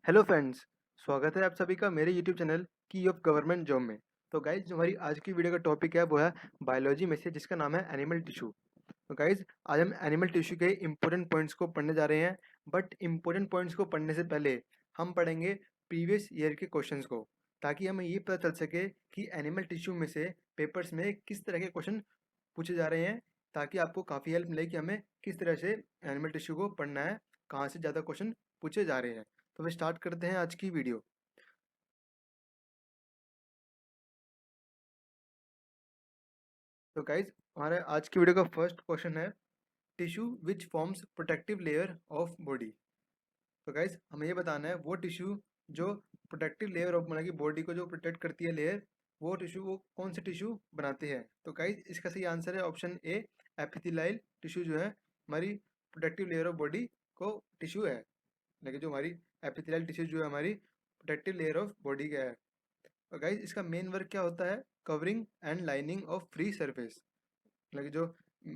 Hello friends, स्वागत है आप सभी का मेरे यूट्यूब चैनल की ऑफ गवर्नमेंट जॉब में। तो गाइज जो हमारी आज की वीडियो का टॉपिक है वो है बायोलॉजी में से जिसका नाम है एनिमल टिश्यू। तो गाइज आज हम एनिमल टिश्यू के इम्पोर्टेंट पॉइंट्स को पढ़ने जा रहे हैं। बट इम्पोर्टेंट पॉइंट्स को पढ़ने से पहले हम पढ़ेंगे प्रीवियस ईयर के क्वेश्चंस को, ताकि हमें ये पता चल सके कि एनिमल टिश्यू में से पेपर्स में किस तरह के क्वेश्चन पूछे जा रहे हैं, ताकि आपको काफ़ी हेल्प मिले कि हमें किस तरह से एनिमल टिश्यू को पढ़ना है, कहाँ से ज़्यादा क्वेश्चन पूछे जा रहे हैं। तो वे स्टार्ट करते हैं आज की वीडियो। तो गाइज हमारे आज की वीडियो का फर्स्ट क्वेश्चन है tissue which forms protective layer of body. तो गाइज हमें ये बताना है वो टिश्यू जो प्रोटेक्टिव लेयर ऑफ मतलब की बॉडी को जो प्रोटेक्ट करती है लेयर, वो टिश्यू वो कौन से टिश्यू बनाते हैं। तो गाइज इसका सही आंसर है ऑप्शन ए, एपिथेलियल टिश्यू जो है हमारी प्रोटेक्टिव लेयर ऑफ बॉडी को टिश्यू है। लेकिन जो हमारी एपिथेलियल टिश्यू जो है हमारी प्रोटेक्टिव लेयर ऑफ बॉडी का है। और गाइज इसका मेन वर्क क्या होता है, covering and lining of free surface. मतलब जो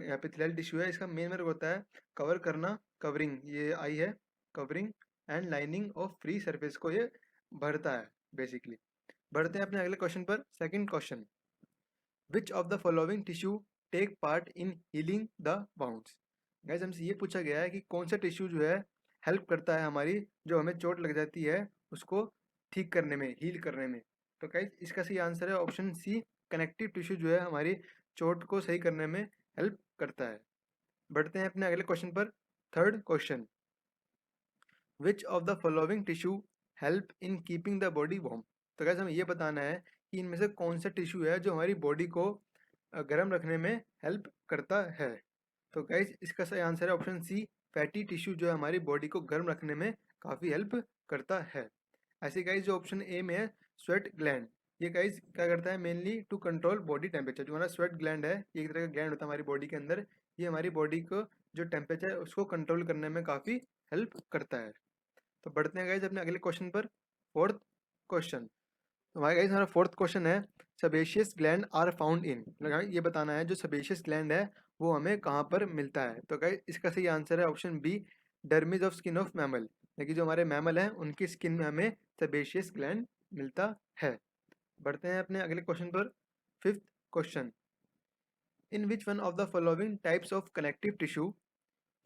एपिथेलियल टिश्यू है इसका मेन वर्क होता है कवर करना, कवरिंग ये आई है, covering and lining of free surface को ये भरता है बेसिकली। बढ़ते हैं अपने अगले क्वेश्चन पर। Second question, which of the following tissue take part in healing the bounds. Guys हमसे ये पूछा गया है कि कौन सा टिश्यू जो है हेल्प करता है हमारी जो हमें चोट लग जाती है उसको ठीक करने में, हील करने में। तो गाइस इसका सही आंसर है ऑप्शन सी, कनेक्टिव टिश्यू जो है हमारी चोट को सही करने में हेल्प करता है। बढ़ते हैं अपने अगले क्वेश्चन पर। Third question, which of the following tissue help in keeping the body warm. तो गाइस हमें ये बताना है कि इनमें से कौन सा टिश्यू है जो हमारी बॉडी को गर्म रखने में हेल्प करता है। तो गाइस इसका सही आंसर है ऑप्शन सी, फैटी टिश्यू जो है हमारी बॉडी को गर्म रखने में काफ़ी हेल्प करता है। ऐसे गाइस जो ऑप्शन ए में है स्वेट ग्लैंड, ये गाइस क्या करता है mainly to control body temperature. जो हमारा स्वेट ग्लैंड है ये एक तरह का ग्लैंड होता है हमारी बॉडी के अंदर, ये हमारी बॉडी को जो टेम्परेचर है उसको कंट्रोल करने में काफ़ी हेल्प करता है। तो बढ़ते हैं गाइज अपने अगले क्वेश्चन पर। फोर्थ क्वेश्चन, तो हमारे गाइज हमारा फोर्थ क्वेश्चन है sebaceous gland are found in. ये बताना है जो सेबेशियस ग्लैंड है वो हमें कहाँ पर मिलता है। तो गाइज इसका सही आंसर है option B, dermis of skin of mammal. लेकिन जो हमारे मैमल हैं उनकी स्किन में हमें सेबेशियस ग्लैंड मिलता है। बढ़ते हैं अपने अगले क्वेश्चन पर। Fifth question, in which one of the following types of connective tissue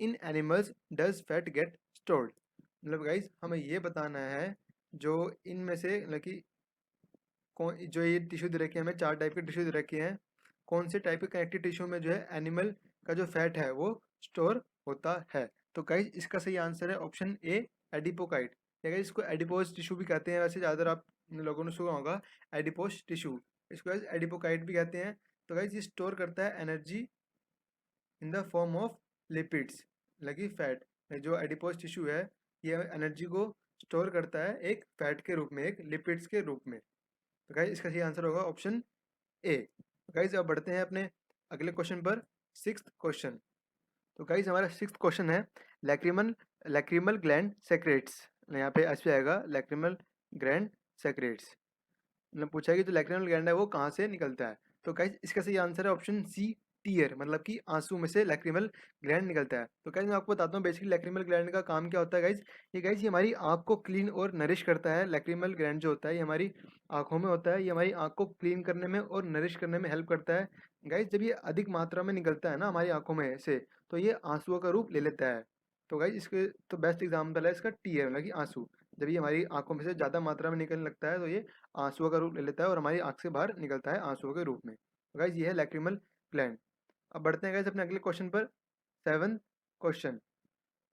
in animals does fat get stored. मतलब गाइज हमें ये बताना है जो इनमें से मतलब कि कौन जो ये टिश्यू दे रखे हैं, हमें चार टाइप के टिश्यू दे रखे हैं, कौन से टाइप के कनेक्टिव टिश्यू में जो है एनिमल का जो फैट है वो स्टोर होता है। तो गाइज इसका सही आंसर है ऑप्शन ए, एडिपोकाइट। या गाइज इसको एडिपोज टिश्यू भी कहते हैं, वैसे ज़्यादातर आप लोगों ने सुना होगा एडिपोज टिश्यू, इसको गाइज एडिपोकाइट भी कहते हैं। तो गाइज ये स्टोर करता है energy in the form of lipids, लगी फैट। जो एडिपोज टिश्यू है ये एनर्जी को स्टोर करता है एक फैट के रूप में, एक लिपिड्स के रूप में। तो गाइस इसका सही आंसर होगा ऑप्शन ए। गाइस अब बढ़ते हैं अपने अगले क्वेश्चन पर। सिक्स्थ क्वेश्चन, तो गाइस हमारा सिक्स्थ क्वेश्चन है लैक्रिमल लैक्रिमल ग्लैंड सेक्रेट्स। यहाँ पे ऐसे आएगा लैक्रिमल ग्लैंड सेक्रेट्स। मतलब पूछा है कि जो लैक्रिमल ग्लैंड है वो कहाँ से निकलता है। तो गाइस इसका सही आंसर है ऑप्शन सी, टीयर, मतलब कि आंसू में से लैक्रिमल ग्लैंड निकलता है। तो गाइस मैं आपको बताता हूँ बेसिकली लैक्रिमल ग्लैंड का काम क्या होता है। गाइस ये हमारी आँख को क्लीन और नरिश करता है। लैक्रिमल ग्लैंड जो होता है ये हमारी आँखों में होता है, ये हमारी आँख को क्लीन करने में और नरिश करने में हेल्प करता है। गाइस जब ये अधिक मात्रा में निकलता है ना हमारी आँखों में से, तो ये आंसुओं का रूप ले लेता है। तो गाइस इसके तो बेस्ट एग्जाम्पल है इसका टीयर, मतलब कि आंसू। जब ये हमारी आँखों में से ज़्यादा मात्रा में निकलने लगता है तो ये आंसुओं का रूप ले लेता है और हमारी आँख से बाहर निकलता है आंसुओं के रूप में। तो गाइस ये है लैक्रिमल ग्लैंड। अब बढ़ते हैं गाइस अपने अगले क्वेश्चन पर। सेवंथ क्वेश्चन,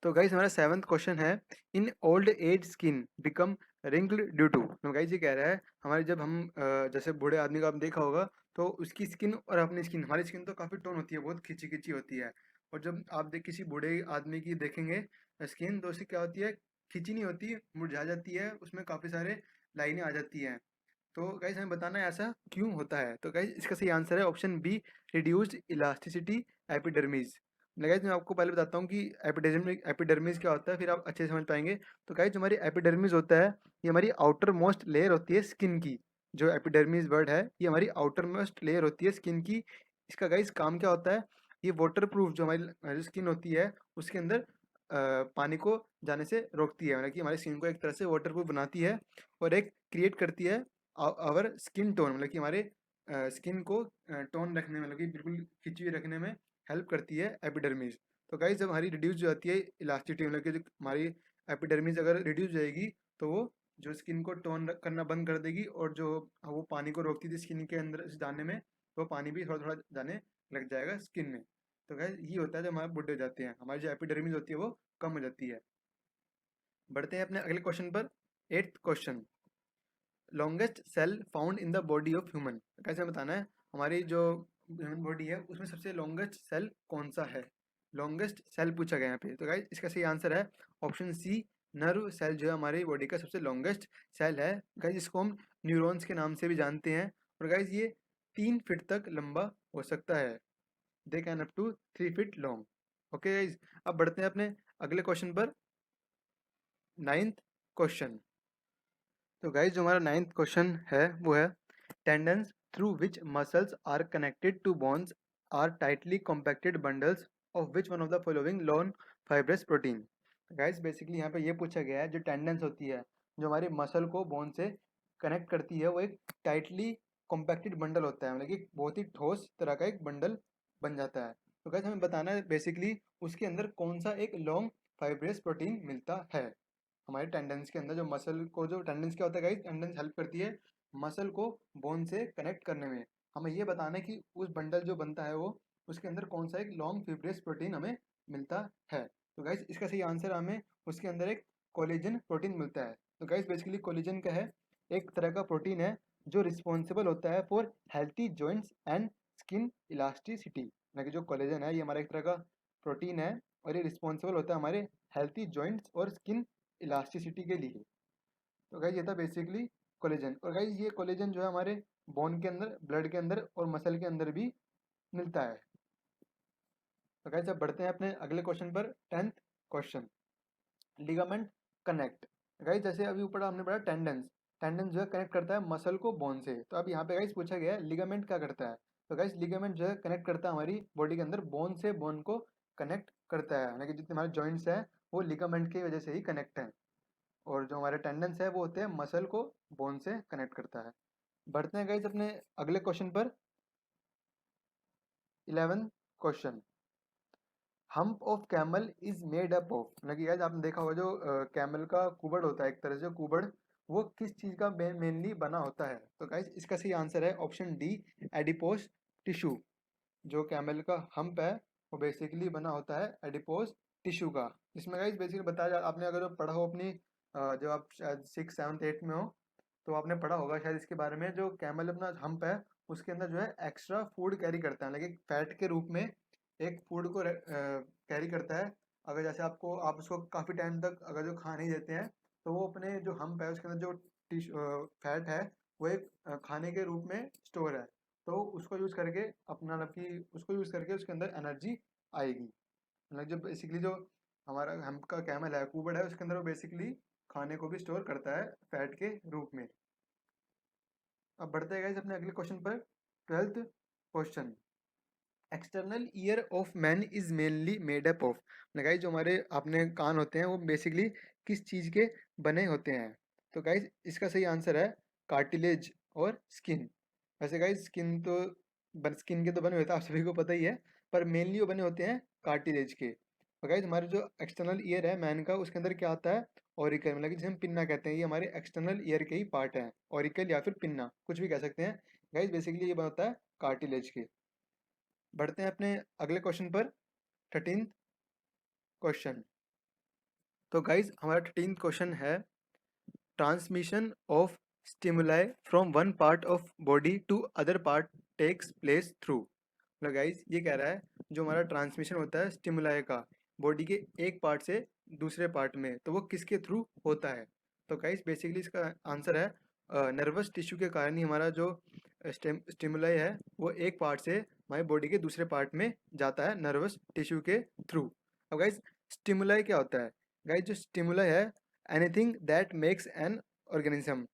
तो गाइस हमारा सेवंथ क्वेश्चन है in old age skin become wrinkled due to. तो गाइस ये कह रहा है हमारे जब हम जैसे बूढ़े आदमी को आपने देखा होगा तो उसकी स्किन और अपनी स्किन, हमारी स्किन तो काफ़ी टोन होती है, बहुत खिंची खिंची होती है। और जब आप देख किसी बूढ़े आदमी की देखेंगे स्किन तो उसकी क्या होती है, खिंची नहीं होती, मुरझा जाती है, उसमें काफ़ी सारे लाइनें आ जाती हैं। तो गाइस हमें बताना है ऐसा क्यों होता है। तो गाइस इसका सही आंसर है option B, reduced elasticity epidermis. Guys मैं आपको पहले बताता हूँ कि एपिडर्मिस क्या होता है, फिर आप अच्छे से समझ पाएंगे। तो गाइस जो हमारी एपिडर्मिस होता है ये हमारी आउटर मोस्ट लेयर होती है स्किन की। जो एपिडर्मिस वर्ड है ये हमारी आउटर मोस्ट लेयर होती है स्किन की। इसका गाइस काम क्या होता है, ये वाटर प्रूफ जो हमारी स्किन होती है उसके अंदर पानी को जाने से रोकती है, मतलब कि हमारी स्किन को एक तरह से वाटर प्रूफ बनाती है और एक क्रिएट करती है आवर स्किन टोन, मतलब कि हमारे स्किन को टोन रखने में, मतलब कि बिल्कुल खिंची हुई रखने में हेल्प करती है एपिडर्मिस। तो गाइस जब हमारी रिड्यूस हो जाती है इलास्टिसिटी, मतलब कि जो हमारी एपिडर्मिस अगर रिड्यूस जाएगी तो वो जो स्किन को टोन करना बंद कर देगी, और जो वो पानी को रोकती थी स्किन के अंदर से जाने में, तो पानी भी थोड़ा थोड़ा जाने लग जाएगा स्किन में। तो गाइस ये होता है जब हमारे बुढ़े हो जाते हैं, हमारी जो एपिडर्मिस होती है वो कम हो जाती है। बढ़ते हैं अपने अगले क्वेश्चन पर। 8th question, longest cell found in the body of human. कैसे बताना है हमारी जो ह्यूमन बॉडी है उसमें सबसे लॉन्गेस्ट सेल कौन सा है। लॉन्गेस्ट सेल पूछा गया यहाँ पे, तो गाइस इसका सही आंसर है ऑप्शन सी, नर्व सेल जो है हमारी बॉडी का सबसे लॉन्गेस्ट सेल है। गाइस इसको हम न्यूरॉन्स के नाम से भी जानते हैं, और गाइस ये 3 फीट तक लंबा हो सकता है। They can up to 3 feet long. Okay guys, अब बढ़ते हैं अपने अगले क्वेश्चन पर। 9th question. तो गाइज जो हमारा 9th क्वेश्चन है वो है, tendons through which muscles are connected to bones are tightly compacted bundles of which one of the following lawn fibrous protein. Guys basically यहाँ पे ये पूछा गया है, जो टेंडन्स होती है जो हमारी मसल को बोन से कनेक्ट करती है, वो एक टाइटली कॉम्पैक्टेड बंडल होता है, मतलब कि बहुत ही ठोस तरह का एक बंडल बन जाता है। तो गाइज हमें बताना है बेसिकली उसके अंदर कौन सा एक लॉन्ग फाइब्रस प्रोटीन मिलता है। हमारे टेंडेंस के अंदर जो मसल को, जो टेंडेंस क्या होता है गाइस, टेंडेंस हेल्प करती है मसल को बोन से कनेक्ट करने में। हमें ये बताना है कि उस बंडल जो बनता है वो उसके अंदर कौन सा एक लॉन्ग फिब्रियस प्रोटीन हमें मिलता है। तो गाइस इसका सही आंसर हमें उसके अंदर एक कोलेजन प्रोटीन मिलता है। तो गाइस बेसिकली कोलेजन क्या है, एक तरह का प्रोटीन है जो रिस्पॉन्सिबल होता है for healthy joints and skin elasticity. मतलब कि जो कोलेजन है ये हमारा एक तरह का प्रोटीन है, और ये रिस्पॉन्सिबल होता है हमारे हेल्थी जॉइंट्स और स्किन इलास्टिसिटी के लिए। तो गाइज ये था बेसिकली कोलेजन, और गाइज ये कोलेजन जो है हमारे बोन के अंदर, ब्लड के अंदर और मसल के अंदर भी मिलता है। तो गाइज अब बढ़ते हैं अपने अगले क्वेश्चन पर। 10th question, ligament connect. Guys जैसे अभी ऊपर हमने पढ़ा टेंडेंस, टेंडेंस जो है कनेक्ट करता है मसल को बोन से, तो अब यहाँ पे गाइज पूछा गया है लिगामेंट क्या करता है। तो गाइज लिगामेंट जो है कनेक्ट करता है हमारी बॉडी के अंदर बोन से बोन को कनेक्ट करता है, यानी कि जितने हमारे जॉइंट्स हैं वो लिगामेंट की वजह से ही कनेक्ट हैं, और जो हमारे टेंडेंस है वो होते हैं मसल को बोन से कनेक्ट करता है। बढ़ते हैं गाइज अपने अगले क्वेश्चन पर। 11th question, hump of camel is made up of. मतलब कि गाइज आपने देखा होगा जो कैमल का कुबड़ होता है, एक तरह से कुबड़, वो किस चीज़ का मेनली बना होता है। तो गाइज इसका सही आंसर है ऑप्शन डी, एडिपोज टिश्यू। जो कैमल का हम्प है वो बेसिकली बना होता है एडिपोज टिश्यू का। इसमें गाइज बेसिकली बताया आपने अगर पढ़ा हो अपनी जब आप शायद 6th 7th 8th में हो, तो आपने पढ़ा होगा शायद इसके बारे में, जो कैमल अपना हम्प है उसके अंदर जो है एक्स्ट्रा फूड कैरी करता है, लेकिन फैट के रूप में एक फूड को कैरी करता है। अगर जैसे आपको, आप उसको काफ़ी टाइम तक अगर जो खा नहीं देते हैं, तो वो अपने जो हम्प है उसके अंदर जो फैट है वो एक खाने के रूप में स्टोर है, तो उसको यूज़ करके अपना, मतलब कि उसको यूज़ करके उसके अंदर एनर्जी आएगी। मतलब जो बेसिकली जो हमारा हम्प का कैमल है, कुबड़ है, उसके अंदर वो बेसिकली खाने को भी स्टोर करता है फैट के रूप में। अब बढ़ते हैं गाइस अपने अगले क्वेश्चन पर। 12th question, external ear of man is mainly made up of. Guys जो हमारे अपने कान होते हैं वो बेसिकली किस चीज़ के बने होते हैं। तो गाइस इसका सही आंसर है कार्टिलेज और स्किन। वैसे गाइस स्किन के तो बने होते हैं, आप सभी को पता ही है, पर मेनली वो बने होते हैं कार्टिलेज के। तो गाइस हमारे जो एक्सटर्नल ईयर है मैन का, उसके अंदर क्या आता है, ऑरिकल, मतलब कि जिसे हम पिन्ना कहते हैं, ये हमारे एक्सटर्नल ईयर के ही पार्ट हैं, ऑरिकल या फिर पिन्ना कुछ भी कह सकते हैं। गाइस बेसिकली ये बनता है कार्टिलेज के। बढ़ते हैं अपने अगले क्वेश्चन पर। 13th question. तो गाइज हमारा 13th क्वेश्चन है, transmission of stimuli from one part of body to other part takes place through. मतलब गाइज ये कह रहा है जो हमारा ट्रांसमिशन होता है स्टिमुलाई का बॉडी के एक पार्ट से दूसरे पार्ट में, तो वो किसके थ्रू होता है। तो गाइज बेसिकली इसका आंसर है नर्वस टिश्यू के कारण ही हमारा जो स्टिमुलाई है वो एक पार्ट से हमारी बॉडी के दूसरे पार्ट में जाता है नर्वस टिश्यू के थ्रू। अब गाइज स्टिमुलाई क्या होता है। गाइज जो स्टिमुलाई है, anything that makes an organism,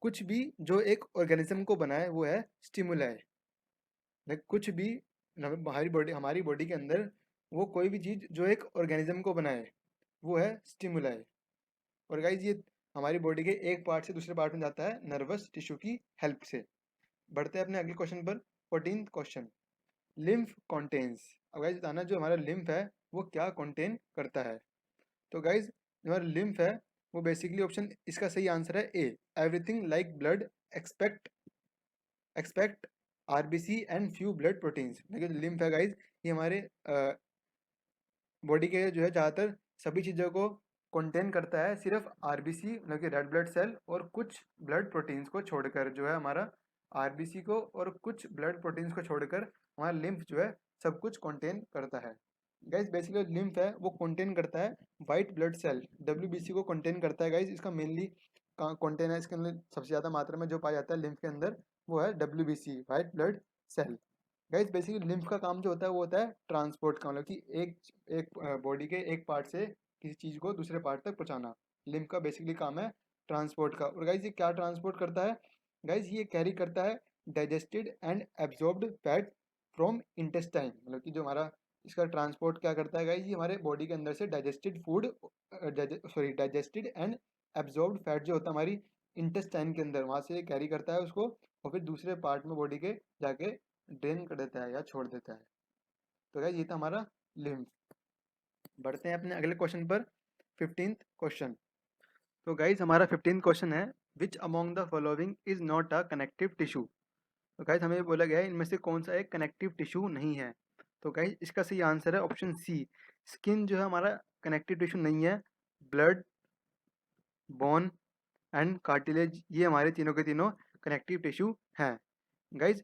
कुछ भी जो एक ऑर्गेनिज्म को बनाए वो है स्टिमुलाई। लाइक कुछ भी हमारी बॉडी के अंदर वो कोई भी चीज़ जो एक ऑर्गेनिज्म को बनाए, वो है स्टिमुलाई। और गाइज ये हमारी बॉडी के एक पार्ट से दूसरे पार्ट में जाता है नर्वस टिश्यू की हेल्प से। बढ़ते हैं अपने अगले क्वेश्चन पर। 14th question, lymph contains. अब गाइज बताना जो हमारा लिम्फ है वो क्या कॉन्टेन करता है। तो गाइज जो हमारा लिम्फ है वो बेसिकली ऑप्शन, इसका सही आंसर है A, everything like blood expect expect RBC and few blood proteins. लेकिन लिम्फ है गाइज ये हमारे बॉडी के जो है ज़्यादातर सभी चीज़ों को कंटेन करता है, सिर्फ आरबीसी मतलब कि रेड ब्लड सेल और कुछ ब्लड प्रोटीन्स को छोड़कर जो है हमारा आरबीसी को और कुछ ब्लड प्रोटीन्स को छोड़कर हमारा लिम्फ जो है सब कुछ कंटेन करता है। गाइज बेसिकली लिम्फ है वो कंटेन करता है वाइट ब्लड सेल, डब्ल्यूबीसी को कंटेन करता है। गाइज इसका मेनली कंटेन है, इसके अंदर सबसे ज़्यादा मात्रा में जो पाया जाता है लिम्फ के अंदर वो है WBC, white blood cell. Guys basically lymph का काम जो होता है वो होता है ट्रांसपोर्ट का, मतलब कि एक एक बॉडी के एक पार्ट से किसी चीज़ को दूसरे पार्ट तक पहुंचाना। लिम्फ का बेसिकली काम है ट्रांसपोर्ट का। और गाइज ये क्या ट्रांसपोर्ट करता है, गाइज ये कैरी करता है digested and absorbed fat from intestine, मतलब कि जो हमारा इसका ट्रांसपोर्ट क्या करता है गाइज, ये हमारे बॉडी के अंदर से digested food, digested and absorbed fat जो होता है हमारी इंटेस्टाइन के अंदर, वहाँ से कैरी करता है उसको और फिर दूसरे पार्ट में बॉडी के जाके ड्रेन कर देता है या छोड़ देता है। तो गाइस ये था हमारा लिम्फ। बढ़ते हैं अपने अगले क्वेश्चन पर। 15th question. तो गाइस हमारा 15th क्वेश्चन है, which among the following is not a connective tissue. तो गाइस हमें बोला गया है इनमें से कौन सा एक कनेक्टिव टिश्यू नहीं है। तो गाइस इसका सही आंसर है ऑप्शन सी, स्किन जो है हमारा कनेक्टिव टिश्यू नहीं है। ब्लड, बोन एंड कार्टिलेज ये हमारे तीनों के तीनों कनेक्टिव टिश्यू हैं। गाइज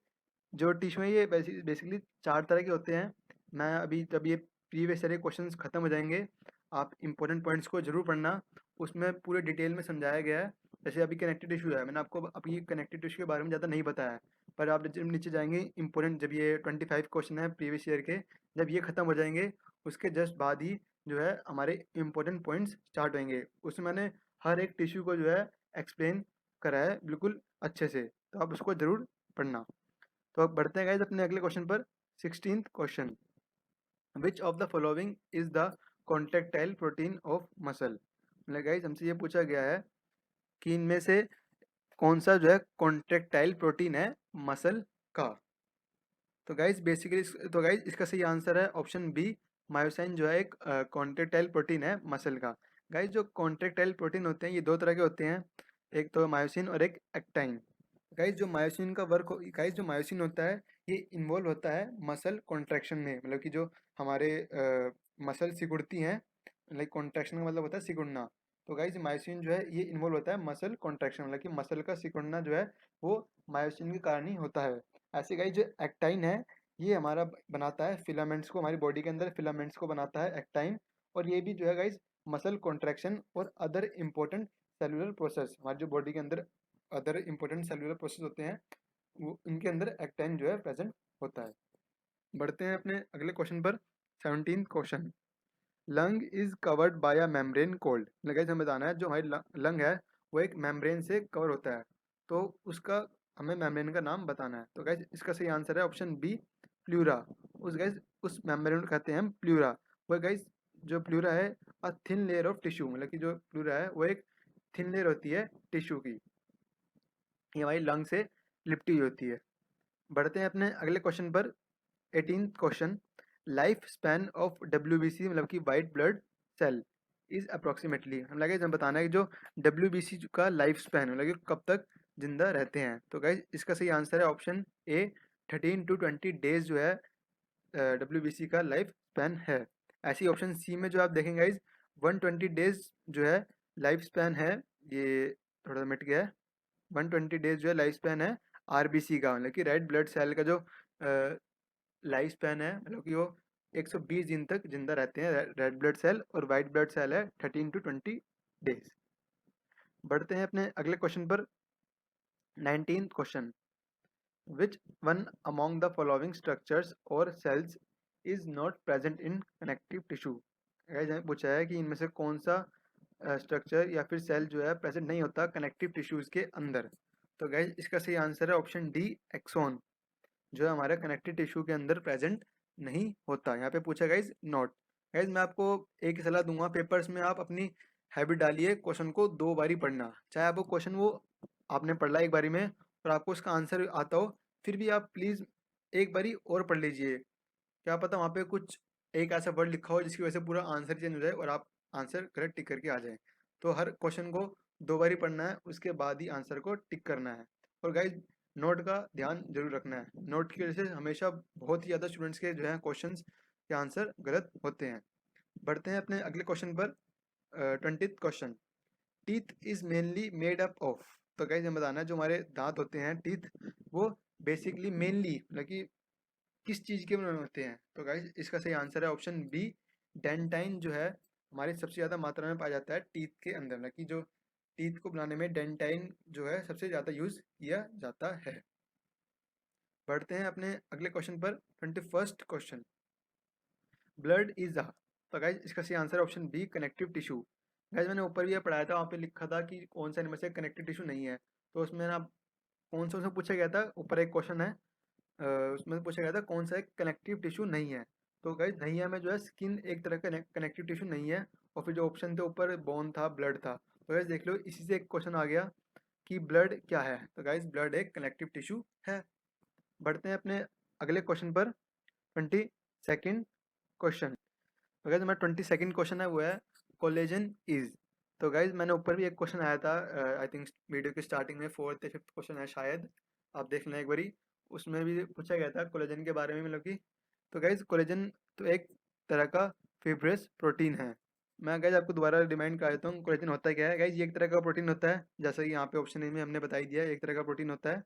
जो टिश्यू है ये बेसिकली चार तरह के होते हैं। मैं अभी जब ये प्रीवियस सारे क्वेश्चंस खत्म हो जाएंगे आप इंपॉर्टेंट पॉइंट्स को जरूर पढ़ना, उसमें पूरे डिटेल में समझाया गया है। जैसे अभी कनेक्टिव टिश्यू है, मैंने आपको अभी कनेक्टिव टिश्यू के बारे में ज़्यादा नहीं बताया है, पर आप जब नीचे जाएंगे इंपॉर्टेंट, जब ये 25 क्वेश्चन है प्रीवियस ईयर के, जब ये खत्म हो जाएंगे उसके जस्ट बाद ही जो है हमारे इंपॉर्टेंट पॉइंट्स स्टार्ट होंगे। उसमें मैंने हर एक टिश्यू को जो है एक्सप्लेन करा है बिल्कुल अच्छे से, तो आप उसको ज़रूर पढ़ना। तो अब बढ़ते हैं गाइज अपने अगले क्वेश्चन पर। 16th question, which of the following is the contractile protein of muscle. मतलब गाइज हमसे ये पूछा गया है कि इनमें से कौन सा जो है कॉन्ट्रेक्टाइल प्रोटीन है मसल का। तो गाइज बेसिकली तो गाइज इसका सही आंसर है ऑप्शन बी, मायोसाइन जो है एक कॉन्ट्रेक्टाइल प्रोटीन है मसल का। गाइज जो कॉन्ट्रेक्टाइल प्रोटीन होते हैं ये दो तरह के होते हैं, एक तो मायोसिन और एक एक्टाइन। गाइज जो मायोसिन का वर्क गाइज जो मायोसिन होता है ये इन्वॉल्व होता है मसल कॉन्ट्रैक्शन में, मतलब कि जो हमारे मसल सिकुड़ती हैं, लाइक कॉन्ट्रैक्शन का मतलब होता है सिकुड़ना। तो गाइज मायोसिन जो है ये इन्वॉल्व होता है मसल कॉन्ट्रैक्शन, मतलब कि मसल का सिकुड़ना जो है वो मायोसिन के कारण ही होता है। ऐसे गाइज जो एक्टाइन है ये हमारा बनाता है फिलामेंट्स को, हमारी बॉडी के अंदर फिलामेंट्स को बनाता है एक्टाइन। और ये भी जो है गाइज मसल कॉन्ट्रैक्शन और अदर इम्पोर्टेंट सेलुलर प्रोसेस, हमारी जो बॉडी के अंदर अदर इम्पोर्टेंट सेलुलर प्रोसेस होते हैं वो इनके अंदर एक्टाइन जो है प्रेजेंट होता है। बढ़ते हैं अपने अगले क्वेश्चन पर। 17th question, lung is covered by a membrane cold. Guys हमें बताना है जो हमारी लंग है वो एक मेम्ब्रेन से कवर होता है, तो उसका हमें मेम्ब्रेन का नाम बताना है। तो गाइस इसका सही आंसर है ऑप्शन बी, प्लूरा। उस मेम्ब्रेन को कहते हैं हम प्लूरा। वो गाइस जो प्लूरा है a thin layer of tissue, मतलब कि जो प्लूरा है वो एक थिन लेयर होती है टिश्यू की, ये हमारी लंग से लिपटी हुई होती है। बढ़ते हैं अपने अगले क्वेश्चन पर। 18th question, life span of WBC मतलब कि white blood cell is approximately. हम लगे जब बताना है कि जो डब्ल्यूबीसी का लाइफ स्पैन मतलब कि कब तक जिंदा रहते हैं। तो गाइज इसका सही आंसर है ऑप्शन ए, 13 to 20 डेज जो है डब्ल्यूबीसी का लाइफ स्पैन है। ऐसी ऑप्शन सी में जो आप देखेंगे गाइज 120 डेज जो है लाइफ स्पैन है, ये थोड़ा मिट गया है। 120 डेज जो है लाइफ स्पैन है आरबीसी का, मतलब कि रेड ब्लड सेल का जो लाइफ स्पैन है, मतलब कि वो 120 दिन तक जिंदा रहते हैं रेड ब्लड सेल, और वाइट ब्लड सेल है 13 to 20 डेज। बढ़ते हैं अपने अगले क्वेश्चन पर। 19th question, which one among the following structures और cells is not present in connective tissue. हमें पूछा है कि इनमें से कौन सा स्ट्रक्चर या फिर सेल जो है प्रेजेंट नहीं होता कनेक्टिव टिश्यूज के अंदर। तो गाइज इसका सही आंसर है ऑप्शन डी, एक्सोन, जो है हमारे कनेक्टिव टिश्यू के अंदर प्रेजेंट नहीं होता। यहाँ पे पूछा गाइज नॉट, गाइज मैं आपको एक सलाह दूंगा, पेपर्स में आप अपनी हैबिट डालिए क्वेश्चन को 2 बारी पढ़ना। चाहे आपको क्वेश्चन वो आपने पढ़ा एक बारी में और आपको उसका आंसर आता हो, फिर भी आप प्लीज़ एक बारी और पढ़ लीजिए। क्या पता वहाँ पे कुछ एक ऐसा वर्ड लिखा हो जिसकी वजह से पूरा आंसर चेंज हो जाए और आप आंसर करेक्ट टिक करके आ जाए। तो हर क्वेश्चन को 2 बारी पढ़ना है, उसके बाद ही आंसर को टिक करना है। और गाइज नोट का ध्यान जरूर रखना है, नोट की वजह से हमेशा बहुत ही ज़्यादा स्टूडेंट्स के जो है क्वेश्चंस के आंसर गलत होते हैं। बढ़ते हैं अपने अगले क्वेश्चन पर। 20th question, teeth is mainly made up of. तो गाइज हमें बताना है जो हमारे दांत होते हैं, टीथ, वो बेसिकली मेनली मतलब कि किस चीज़ के बने होते हैं। तो गाइज इसका सही आंसर है ऑप्शन बी, डेंटाइन जो है हमारी सबसे ज़्यादा मात्रा में पाया जाता है टीथ के अंदर, मतलब कि जो टीथ को बनाने में डेंटाइन जो है सबसे ज़्यादा यूज़ किया जाता है। बढ़ते हैं अपने अगले क्वेश्चन पर। 21st question, blood is a. तो गाइज इसका सही आंसर है option B, connective tissue. Guys मैंने ऊपर भी ये पढ़ाया था, वहाँ पे लिखा था कि कौन सा इनमें से कनेक्टिव टिश्यू नहीं है। तो उसमें ना कौन सा उसमें पूछा गया था, ऊपर एक क्वेश्चन है, उसमें पूछा गया था कौन सा एक कनेक्टिव टिश्यू नहीं है। तो गाइज नहीं है में जो है स्किन एक तरह का कनेक्टिव टिश्यू नहीं है। और फिर जो ऑप्शन थे ऊपर बोन था, ब्लड था। तो गाइज देख लो इसी से एक क्वेश्चन आ गया कि ब्लड क्या है। तो गाइज ब्लड एक कनेक्टिव टिश्यू है। बढ़ते हैं अपने अगले क्वेश्चन पर। 22nd क्वेश्चन, तो गाइज हमारा 22nd क्वेश्चन है वो है कोलेजन इज। तो गाइज मैंने ऊपर भी एक क्वेश्चन आया था, आई थिंक वीडियो के स्टार्टिंग में 4th या 5th क्वेश्चन है शायद, आप देख लें एक बारी। उसमें भी पूछा गया था कोलेजन के बारे में, मतलब कि तो गाइज कोलेजन तो एक तरह का फिब्रस प्रोटीन है। मैं गाइज आपको दोबारा रिमाइंड कर देता हूँ कोलेजन होता क्या है। गाइज ये एक तरह का प्रोटीन होता है, जैसा कि यहाँ पे ऑप्शन ए में हमने बताई दिया है, एक तरह का प्रोटीन होता है।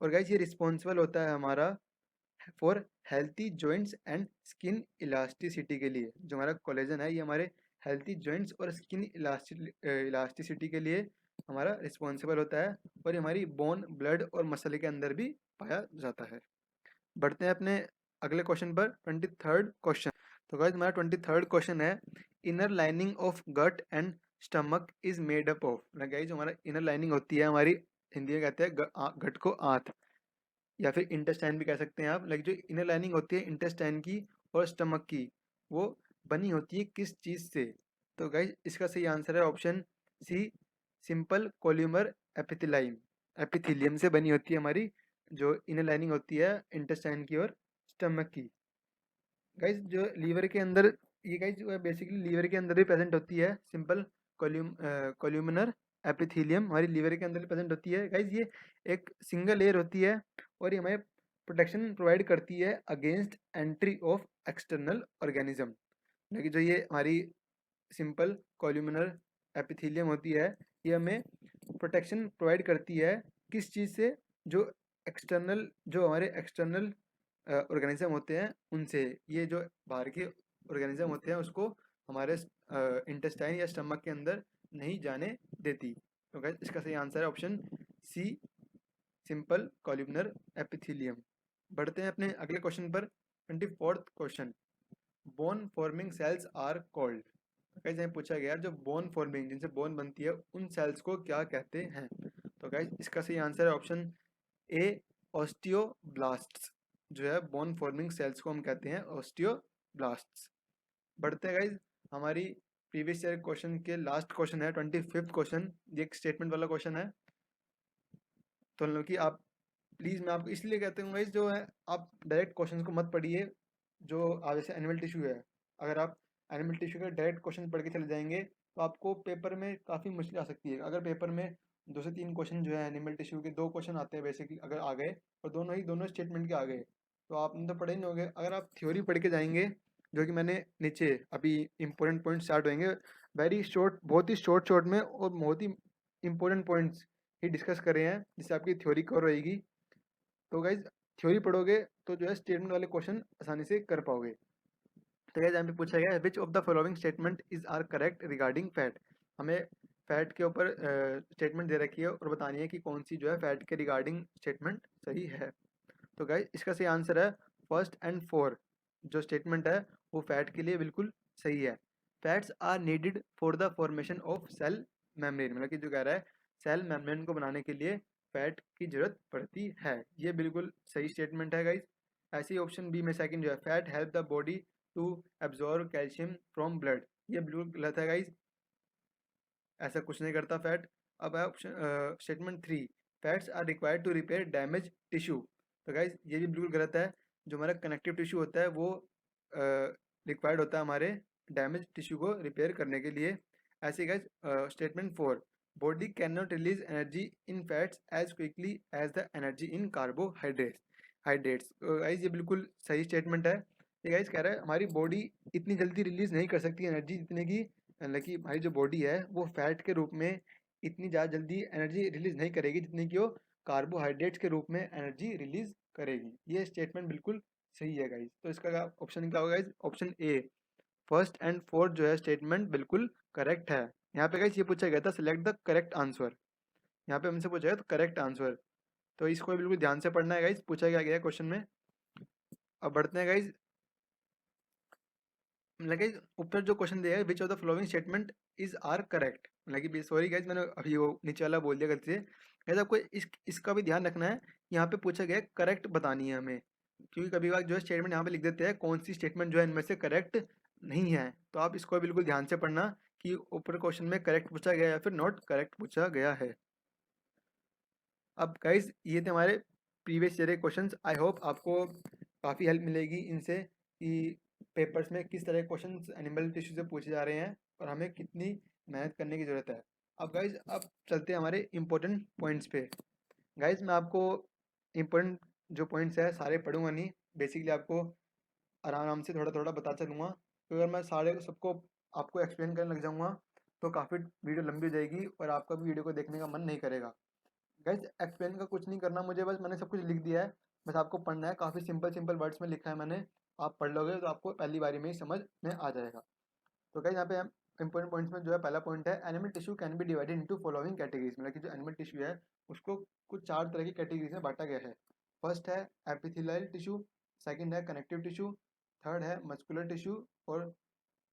और गाइज ये रिस्पॉन्सिबल होता है हमारा for healthy joints and skin elasticity के लिए। जो हमारा कोलेजन है ये हमारे हेल्थी जॉइंट्स और स्किन इलास्टिसिटी के लिए हमारा रिस्पॉन्सिबल होता है, और ये हमारी बोन, ब्लड और मसल के अंदर भी पाया जाता है। बढ़ते हैं अपने अगले क्वेश्चन पर। 23rd क्वेश्चन, तो गाइस हमारा 23rd क्वेश्चन है, inner lining of gut and stomach is made up of. Guys जो हमारा इनर लाइनिंग होती है हमारी, हिंदी में कहते हैं गट को आंत, या फिर इंटेस्टाइन भी कह सकते हैं आप। लाइक जो इनर लाइनिंग होती है इंटेस्टाइन की और स्टमक की, वो बनी होती है किस चीज़ से। तो गाइज इसका सही आंसर है ऑप्शन सी, सिंपल कोल्यूमर एपिथिलाइम, एपिथिलियम से बनी होती है हमारी जो इनर लाइनिंग होती है इंटेस्टाइन की और स्टमक की। गाइज जो लीवर के अंदर, ये गाइज जो है बेसिकली लीवर के अंदर भी प्रेजेंट होती है, सिंपल कोल्यूमिनर एपिथीलियम हमारी लीवर के अंदर भी प्रेजेंट होती है। गाइज ये एक सिंगल लेयर होती है और ये हमें प्रोटेक्शन प्रोवाइड करती है against entry of external organism. लेकिन जो ये हमारी सिंपल कोल्यूमिनर एपिथीलियम होती है, ये हमें प्रोटेक्शन प्रोवाइड करती है किस चीज़ से, जो एक्सटर्नल, जो हमारे एक्सटर्नल ऑर्गेनिज्म होते हैं उनसे। ये जो बाहर के ऑर्गेनिज्म होते हैं उसको हमारे इंटेस्टाइन या स्टमक के अंदर नहीं जाने देती। तो गाइस इसका सही आंसर है option C, simple columnar epithelium. बढ़ते हैं अपने अगले क्वेश्चन पर। 24th question, bone forming cells are called. Guys यहाँ पूछा गया जो बोन फॉर्मिंग, जिनसे बोन बनती है, उन सेल्स को क्या कहते हैं। तो गाइस इसका सही आंसर है ऑप्शन ए, ऑस्टियोब्लास्ट्स। जो है बोन फॉर्मिंग सेल्स को हम कहते हैं ऑस्टियोब्लास्ट्स। बढ़ते हैं गाइज हमारी प्रीवियस ईयर क्वेश्चन के लास्ट क्वेश्चन है 25th क्वेश्चन। ये एक स्टेटमेंट वाला क्वेश्चन है। तो मतलब कि आप प्लीज़, मैं आपको इसलिए कहते हूँ गाइज जो है आप डायरेक्ट क्वेश्चन को मत पढ़िए। जो आप जैसे एनिमल टिश्यू है, अगर आप एनिमल टिश्यू का डायरेक्ट क्वेश्चन पढ़ के चले जाएंगे तो आपको पेपर में काफ़ी मुश्किल आ सकती है। अगर पेपर में 2 से 3 क्वेश्चन जो है एनिमल टिश्यू के, 2 क्वेश्चन आते हैं बेसिकली, अगर आ गए और दोनों स्टेटमेंट के आ गए तो आपने तो पढ़े ही नहीं होंगे। अगर आप थ्योरी पढ़ के जाएंगे, जो कि मैंने नीचे अभी इंपॉर्टेंट पॉइंट स्टार्ट होंगे, वेरी शॉर्ट, बहुत ही शॉर्ट में और बहुत ही इंपॉर्टेंट पॉइंट्स ही डिस्कस कर रहे हैं जिससे आपकी थ्योरी कवर रहेगी। तो गाइज थ्योरी पढ़ोगे तो जो है स्टेटमेंट वाले क्वेश्चन आसानी से कर पाओगे। तो गाइज यहाँ पे पूछा गया है which of the following statement is are correct regarding fat. हमें फैट के ऊपर स्टेटमेंट दे रखी है और बतानी है कि कौन सी जो है फैट के रिगार्डिंग स्टेटमेंट सही है। तो गाइज इसका सही आंसर है फर्स्ट एंड फोर, जो स्टेटमेंट है वो फैट के लिए बिल्कुल सही है। Fats are needed for the formation of cell membrane, मतलब कि जो कह रहा है सेल मेम्ब्रेन को बनाने के लिए फैट की जरूरत पड़ती है, ये बिल्कुल सही स्टेटमेंट है गाइज। ऐसे ही ऑप्शन बी में सेकंड जो है, fat help the body to absorb calcium from blood. ये बिल्कुल गलत है गाइज, ऐसा कुछ नहीं करता फैट। अब है option statement 3, fats are required to repair damage tissue. तो गाइज ये भी बिल्कुल गलत है। जो हमारा कनेक्टिव टिश्यू होता है वो रिक्वायर्ड होता है हमारे डैमेज टिश्यू को रिपेयर करने के लिए। ऐसे guys statement 4, body can not release energy in fats as quickly as the energy in carbohydrates hydrates. Guys ये बिल्कुल सही स्टेटमेंट है। ये गाइज कह रहा है हमारी बॉडी इतनी जल्दी रिलीज नहीं कर सकती एनर्जी जितने की, मतलब कि हमारी जो बॉडी है वो फैट के रूप में इतनी ज़्यादा जल्दी एनर्जी रिलीज नहीं करेगी जितनी कि वो कार्बोहाइड्रेट्स के रूप में एनर्जी रिलीज करेगी। ये स्टेटमेंट बिल्कुल सही है गाइज। तो इसका ऑप्शन क्या होगा guys? Option A, first and fourth जो है स्टेटमेंट बिल्कुल करेक्ट है। यहाँ पे गाइज ये पूछा गया था सिलेक्ट द करेक्ट आंसर, यहाँ पे हमसे पूछा गया तो करेक्ट आंसर, तो इसको बिल्कुल ध्यान से पढ़ना है गाइज, पूछा गया क्वेश्चन में। अब बढ़ते हैं गाइज, मतलब कि ऊपर जो क्वेश्चन दिया है which of the following statement is are correct, मतलब कि सॉरी गाइज मैंने अभी वो नीचे वाला बोल दिया गलती से। गाइज आपको इसका भी ध्यान रखना है, यहाँ पे पूछा गया है करेक्ट बतानी है हमें, क्योंकि कभी बार जो है स्टेटमेंट यहाँ पे लिख देते हैं कौन सी स्टेटमेंट जो है इनमें से करेक्ट नहीं है। तो आप इसको बिल्कुल ध्यान से पढ़ना कि ऊपर क्वेश्चन में करेक्ट पूछा गया है या फिर नॉट करेक्ट पूछा गया है। अब गाइज ये थे हमारे प्रीवियस ईयर के क्वेश्चंस। आई होप आपको काफ़ी हेल्प मिलेगी इनसे कि पेपर्स में किस तरह के क्वेश्चंस एनिमल टिश्यू से पूछे जा रहे हैं और हमें कितनी मेहनत करने की ज़रूरत है। अब गाइज अब चलते हैं हमारे इम्पोर्टेंट पॉइंट्स पे। गाइज मैं आपको इम्पोर्टेंट जो पॉइंट्स है सारे पढ़ूंगा नहीं, बेसिकली आपको आराम आराम से थोड़ा थोड़ा बता चलूँगा, तो अगर मैं सारे सबको आपको एक्सप्लेन करने लग जाऊँगा तो काफ़ी वीडियो लंबी हो जाएगी और आपका भी वीडियो को देखने का मन नहीं करेगा। गाइज एक्सप्लेन का कुछ नहीं करना मुझे, बस मैंने सब कुछ लिख दिया है, बस आपको पढ़ना है। काफ़ी सिंपल सिंपल वर्ड्स में लिखा है मैंने, आप पढ़ लोगे तो आपको पहली बारी में ही समझ में आ जाएगा। तो गाइज यहाँ पे हम इंपॉर्टेंट पॉइंट्स में जो है पहला पॉइंट है animal tissue can be divided into following categories, मतलब कि जो एनिमल टिश्यू है उसको कुछ 4 तरह की कैटेगरीज में बांटा गया है। फर्स्ट है एपिथेलियल टिश्यू, सेकंड है कनेक्टिव टिश्यू, थर्ड है मस्कुलर टिश्यू और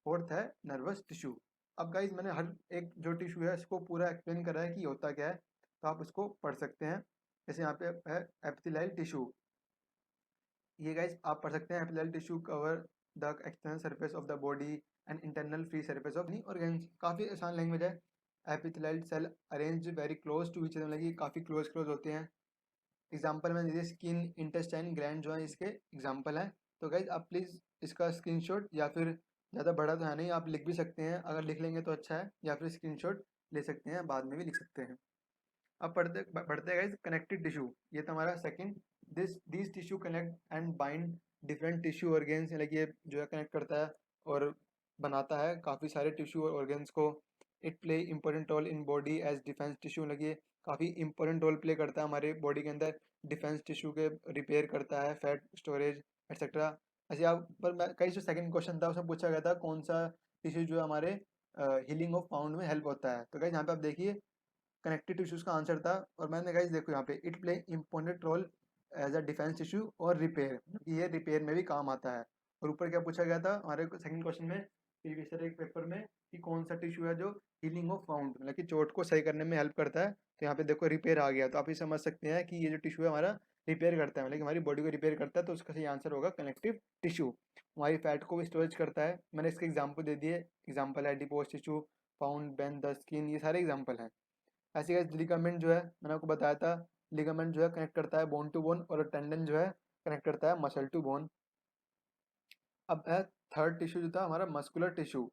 फोर्थ है नर्वस टिश्यू। अब गाइज मैंने हर एक जो टिश्यू है इसको पूरा एक्सप्लेन करा है कि होता क्या है, तो आप इसको पढ़ सकते हैं। जैसे यहाँ पे है एपिथेलियल टिश्यू, ये गाइज आप पढ़ सकते हैं epithelial tissue cover the external surface of the body and internal free surface of any organs. काफ़ी आसान लैंग्वेज है। Epithelial cell arrange very close to each other, मतलब काफ़ी क्लोज क्लोज होते हैं। एग्जाम्पल में दीजिए स्किन, इंटेस्टाइन, ग्लैंड जो है इसके एग्जाम्पल हैं। तो गाइज आप प्लीज़ इसका स्क्रीनशॉट या फिर ज़्यादा बड़ा तो है नहीं, आप लिख भी सकते हैं, अगर लिख लेंगे तो अच्छा है, या फिर स्क्रीनशॉट ले सकते हैं, बाद में भी लिख सकते हैं। अब बढ़ते गाइज कनेक्टिव टिश्यू, ये था हमारा second. This tissue connect and bind different tissue organs, like ये जो है कनेक्ट करता है और बनाता है काफ़ी सारे टिश्यू और ऑर्गेन्स को। It play important role in body as defence tissue, मतलब ये काफ़ी इंपॉर्टेंट रोल प्ले करता है हमारे बॉडी के अंदर, डिफेंस टिश्यू के रिपेयर करता है, फैट स्टोरेज एक्सेट्रा। ऐसे आप पर कई जो सेकंड क्वेश्चन था उसमें पूछा गया था कौन सा टिश्यू जो है हमारे हीलिंग ऑफ पाउंड में हेल्प होता है। तो गाइज यहाँ पे आप देखिए कनेक्टिव टिश्यूज का आंसर था, और मैंने गाइस देखो यहाँ पे it play important role as a defence tissue और रिपेयर, ये रिपेयर में भी काम आता है। और ऊपर क्या पूछा गया था हमारे सेकंड क्वेश्चन में प्रीवियस ईयर एक पेपर में कि कौन सा टिश्यू है जो हीलिंग ऑफ वाउंड, मतलब कि चोट को सही करने में हेल्प करता है। तो यहाँ पे देखो रिपेयर आ गया, तो आप ये समझ सकते हैं कि ये जो टिश्यू है हमारा रिपेयर करता है, मतलब कि हमारी बॉडी को रिपेयर करता है, तो उसका सही आंसर होगा कनेक्टिव टिश्यू। हमारी फैट को भी स्टोरेज करता है, मैंने इसके एग्जाम्पल दे दिए, एग्जाम्पल है adipose tissue, pound, Ben, the skin, ये सारे एग्जाम्पल हैं। ऐसे गाइस लिगामेंट जो है मैंने आपको बताया था, लिगामेंट जो है कनेक्ट करता है बोन टू बोन, और टेंडन जो है कनेक्ट करता है मसल टू बोन। अब है थर्ड टिश्यू जो था हमारा मस्कुलर टिश्यू।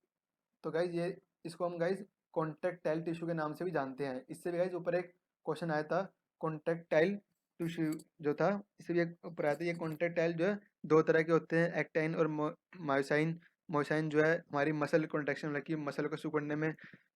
तो गाइज ये इसको हम गाइज कॉन्ट्रेक्टाइल टिश्यू के नाम से भी जानते हैं। इससे भी गाइज ऊपर एक क्वेश्चन आया था, कॉन्ट्रेक्टाइल टिश्यू जो था, इससे भी एक ऊपर आया था। ये कॉन्ट्रेक्टाइल जो है दो तरह के होते हैं, एक्टाइन और मायोसाइन। मायोसाइन जो है हमारी मसल कॉन्ट्रेक्शन, मतलब कि मसल को सिकुड़ने में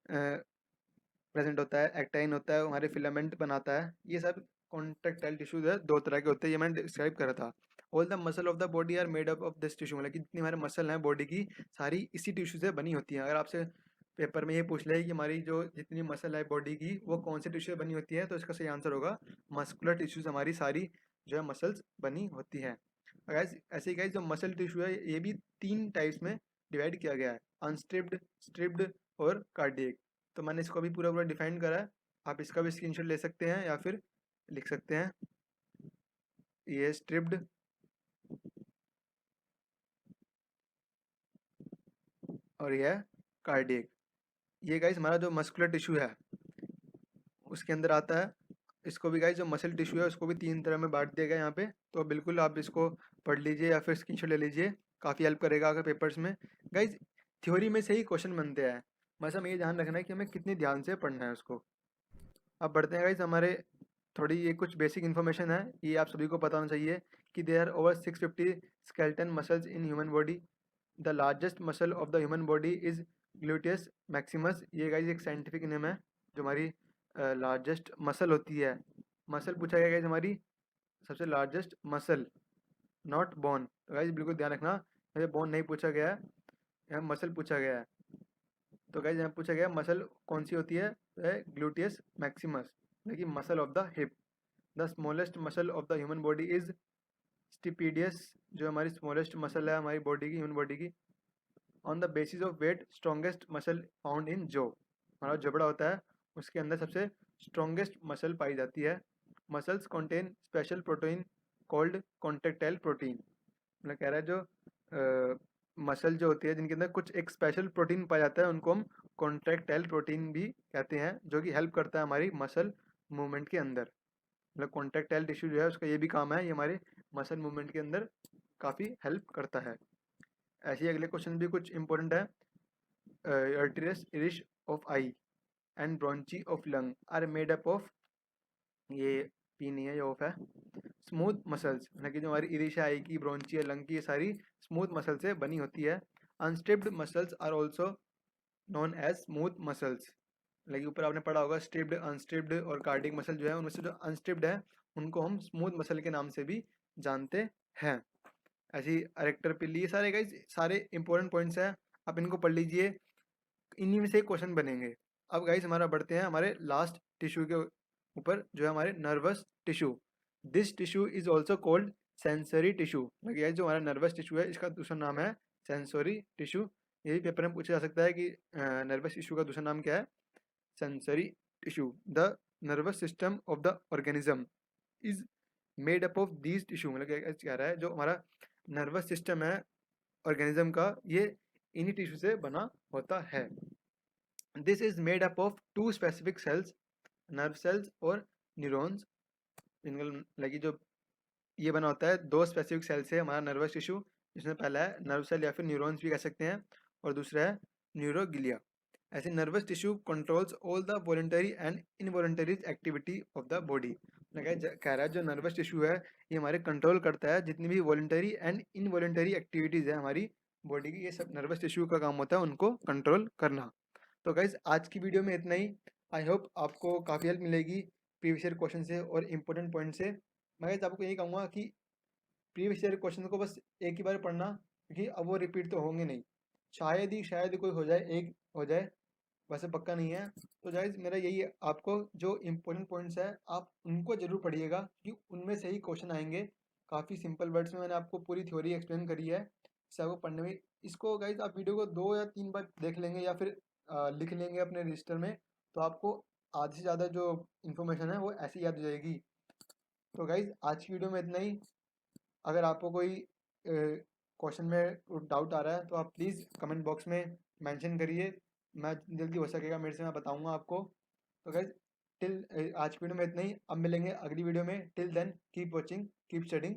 प्रेजेंट होता है, एक्टाइन होता है हमारे फिलामेंट बनाता है। ये सब कॉन्ट्रेक्टाइल टिश्यूज है, दो तरह के होते हैं, ये मैंने डिस्क्राइब करा था। All the muscle of the body are made up of this tissue, मतलब कि जितनी हमारे मसल हैं बॉडी की सारी इसी टिश्यू से बनी होती हैं। अगर आपसे पेपर में ये पूछ ले कि हमारी जो जितनी मसल है बॉडी की वो कौन से टिश्यू से बनी होती है, तो इसका सही आंसर होगा मस्कुलर टिश्यूज, हमारी सारी जो है मसल्स बनी होती हैं। गाइस ऐसे ही गाइस जो मसल टिश्यू है ये भी 3 टाइप्स में डिवाइड किया गया है, अनस्ट्रिप्ड, स्ट्रिप्ड और कार्डियक। तो मैंने इसको अभी पूरा पूरा डिफाइन करा है, आप इसका भी स्क्रीनशॉट ले सकते हैं या फिर लिख सकते हैं। ये स्ट्रिप्ड, और ये है कार्डियक। ये गाइस हमारा जो मस्कुलर टिश्यू है उसके अंदर आता है। इसको भी गाइस जो मसल टिश्यू है उसको भी 3 तरह में बांट दिया गया है यहाँ पे, तो बिल्कुल आप इसको पढ़ लीजिए या फिर स्क्रीनशॉट ले लीजिए, काफ़ी हेल्प करेगा अगर पेपर्स में। गाइस थ्योरी में से ही क्वेश्चन बनते हैं, बस हमें ये ध्यान रखना है कि हमें कितनी ध्यान से पढ़ना है उसको। अब बढ़ते हैं गाइस हमारे, थोड़ी ये कुछ बेसिक इन्फॉर्मेशन है, ये आप सभी को पता होना चाहिए कि there are over 650 skeleton muscles in human body. The largest muscle of the human body is gluteus maximus. ये गाइस एक साइंटिफिक नेम है जो हमारी लार्जेस्ट मसल होती है। मसल पूछा गया गाइस हमारी सबसे लार्जेस्ट मसल, नॉट बोन। तो गाइस बिल्कुल ध्यान रखना, मुझे बोन नहीं पूछा गया है, यहाँ मसल पूछा गया है। तो गाइस यहाँ पूछा गया मसल कौन सी होती है, तो है ग्लूटियस मैक्सिमस, लेकिन muscle of the hip. The smallest muscle of the human body is stapedius, जो हमारी स्मॉलेस्ट मसल है हमारी बॉडी की, ह्यूमन बॉडी की। On the basis of weight strongest muscle found in जो, हमारा जबड़ा होता है उसके अंदर सबसे स्ट्रॉन्गेस्ट मसल पाई जाती है। Muscles contain special protein called contractile protein, मतलब कह रहा है जो मसल जो होती है जिनके अंदर कुछ एक स्पेशल प्रोटीन पाया जाता है उनको हम कॉन्ट्रेक्टाइल प्रोटीन भी कहते हैं, जो कि हेल्प करता है हमारी मसल मूवमेंट के अंदर। मतलब कॉन्ट्रेक्टाइल टिश्यू जो है उसका ये भी काम है, ये हमारे मसल मूवमेंट के अंदर काफ़ी हेल्प करता है। ऐसे ही अगले क्वेश्चन भी कुछ इंपॉर्टेंट है। arteries iris of eye and bronchi of lung are made up of, ये पी नहीं है ये ऑफ है, स्मूथ मसल्स, मतलब कि जो हमारी इरिश आई की, ब्रोंची है, लंग की, ये सारी स्मूथ मसल से बनी होती है। Unstriped muscles are also known as smooth muscles, लेकिन ऊपर आपने पढ़ा होगा स्ट्रिप्ड अनस्ट्रिप्ड और कार्डिक मसल जो है उनमें से जो अनस्ट्रिप्ड है उनको हम स्मूथ मसल के नाम से भी जानते हैं। ऐसी अरेक्टर पिल्ली, ये सारे गाइस सारे इंपॉर्टेंट पॉइंट्स हैं, आप इनको पढ़ लीजिए, इन्हीं में से क्वेश्चन बनेंगे। अब गाइस हमारा बढ़ते हैं हमारे लास्ट टिश्यू के ऊपर जो है हमारे nervous tissue. This tissue is also called sensory tissue, guys जो हमारा नर्वस टिश्यू है इसका दूसरा नाम है सेंसरी टिश्यू। यही पेपर में पूछा जा सकता है कि नर्वस टिश्यू का दूसरा नाम क्या है, sensory tissue. The nervous system of the organism is made up of these tissue, मतलब क्या रहा है जो हमारा नर्वस सिस्टम है ऑर्गेनिज्म का, ये इन्हीं टिश्यू से बना होता है। This is made up of 2 specific sales, nerve cells और न्यूरॉन्स। इनका लगी जो ये बना होता है 2 स्पेसिफिक सेल से हमारा नर्वस टिश्यू, जिसमें पहला है नर्व सेल या फिर न्यूरॉन्स भी कह सकते हैं, और दूसरा है न्यूरोगिलिया। ऐसे nervous tissue controls all the voluntary and involuntary activity of the body, कह रहा है जो नर्वस टिश्यू है ये हमारे कंट्रोल करता है जितनी भी वॉलंटरी एंड इनवॉलंटरी एक्टिविटीज़ है हमारी बॉडी की, ये सब नर्वस टिश्यू का काम होता है उनको कंट्रोल करना। तो गाइज आज की वीडियो में इतना ही। आई होप आपको काफ़ी हेल्प मिलेगी प्रीवियस ईयर क्वेश्चन से और इम्पोर्टेंट पॉइंट से। मैं गाइज आपको यही कहूँगा कि प्रीवियस ईयर क्वेश्चन को बस एक ही बार पढ़ना, क्योंकि अब वो रिपीट तो होंगे नहीं, शायद ही कोई हो जाए, एक हो जाए, वैसे पक्का नहीं है। तो गाइज मेरा यही है, आपको जो इम्पोर्टेंट पॉइंट्स है आप उनको जरूर पढ़िएगा क्योंकि उनमें से ही क्वेश्चन आएंगे। काफ़ी सिंपल वर्ड्स में मैंने आपको पूरी थ्योरी एक्सप्लेन करी है, इससे आपको पढ़ने में, इसको गाइज आप वीडियो को 2 या 3 बार देख लेंगे या फिर लिख लेंगे अपने रजिस्टर में, तो आपको आधे से ज़्यादा जो इन्फॉर्मेशन है वो ऐसी याद हो जाएगी। तो गाइज आज की वीडियो में इतना ही। अगर आपको कोई क्वेश्चन में डाउट आ रहा है तो आप प्लीज़ कमेंट बॉक्स में मेंशन करिए, मैं जल्दी हो सकेगा मेरे से मैं बताऊंगा आपको। तो गाइज टिल आज की वीडियो में इतना ही, अब मिलेंगे अगली वीडियो में। Till then keep watching, keep studying.